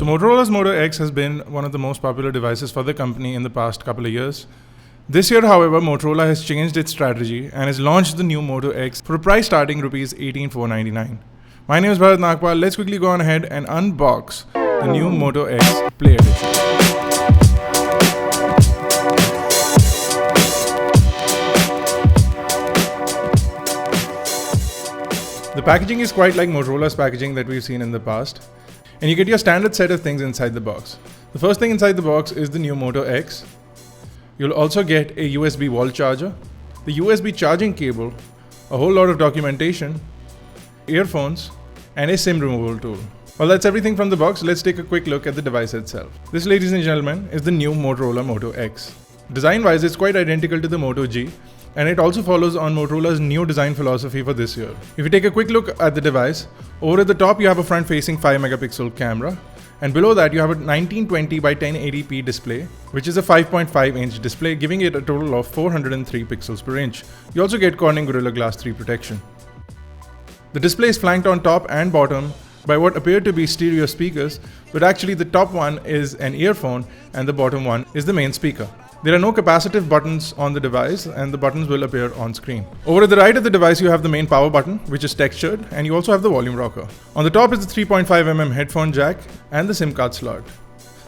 So Motorola's Moto X has been one of the most popular devices for the company in the past couple of years. This year, however, Motorola has changed its strategy and has launched the new Moto X for a price starting Rs 18,499. My name is Bharat Nagpal. Let's quickly go on ahead and unbox the new Moto X Play Edition. The packaging is quite like Motorola's packaging that we've seen in the past. And you get your standard set of things inside the box. The first thing inside the box is the new Moto X. You'll also get a USB wall charger, the USB charging cable, a whole lot of documentation, earphones, and a SIM removal tool. Well, that's everything from the box. Let's take a quick look at the device itself. This, ladies and gentlemen, is the new Motorola Moto X. Design-wise, it's quite identical to the Moto G, and it also follows on Motorola's new design philosophy for this year. If you take a quick look at the device, over at the top you have a front-facing 5-megapixel camera, and below that you have a 1920 by 1080p display, which is a 5.5-inch display, giving it a total of 403 pixels per inch. You also get Corning Gorilla Glass 3 protection. The display is flanked on top and bottom by what appear to be stereo speakers, but actually the top one is an earphone and the bottom one is the main speaker. There are no capacitive buttons on the device, and the buttons will appear on screen. Over at the right of the device you have the main power button, which is textured, and you also have the volume rocker. On the top is the 3.5mm headphone jack and the SIM card slot.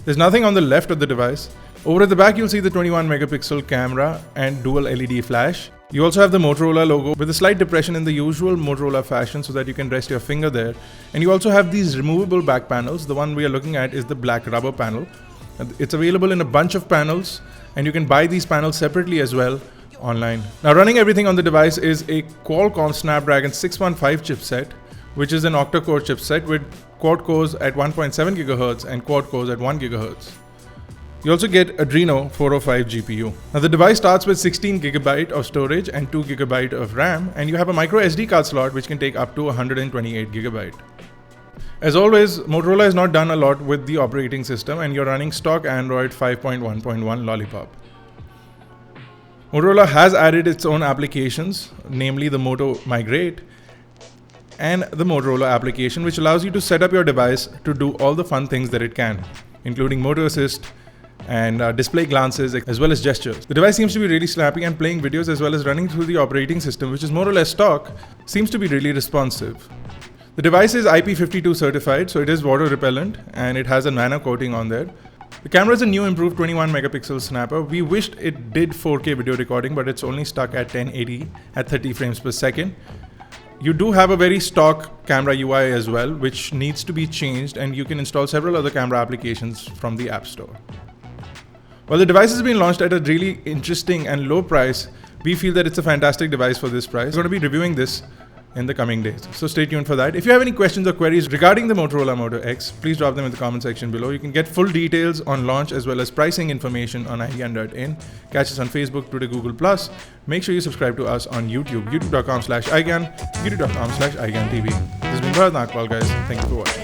There's nothing on the left of the device. Over at the back you'll see the 21-megapixel camera and dual LED flash. You also have the Motorola logo with a slight depression in the usual Motorola fashion so that you can rest your finger there. And you also have these removable back panels. The one we are looking at is the black rubber panel. It's available in a bunch of panels, and you can buy these panels separately as well online. Now, running everything on the device is a Qualcomm Snapdragon 615 chipset, which is an octa-core chipset with quad cores at 1.7 GHz and quad cores at 1 GHz. You also get Adreno 405 GPU. Now, the device starts with 16 GB of storage and 2 GB of RAM, and you have a micro SD card slot which can take up to 128 GB. As always, Motorola has not done a lot with the operating system, and you're running stock Android 5.1.1 Lollipop. Motorola has added its own applications, namely the Moto Migrate and the Motorola application, which allows you to set up your device to do all the fun things that it can, including Moto Assist and display glances as well as gestures. The device seems to be really snappy, and playing videos as well as running through the operating system, which is more or less stock, seems to be really responsive. The device is IP52 certified, so it is water repellent, and it has a nano coating on there. The camera is a new improved 21-megapixel snapper. We wished it did 4K video recording, but it's only stuck at 1080 at 30 frames per second. You do have a very stock camera UI as well, which needs to be changed, and you can install several other camera applications from the App Store. While the device has been launched at a really interesting and low price, we feel that it's a fantastic device for this price. We're going to be reviewing this in the coming days, so stay tuned for that. If you have any questions or queries regarding the Motorola Moto X, please drop them in the comment section below. You can get full details on launch as well as pricing information on iGyan.in. Catch us on Facebook, Twitter, Google+. Make sure you subscribe to us on YouTube, youtube.com/iGyan, youtube.com/iGyanTV. This has been Bharat Nagpal, guys. Thank you for watching.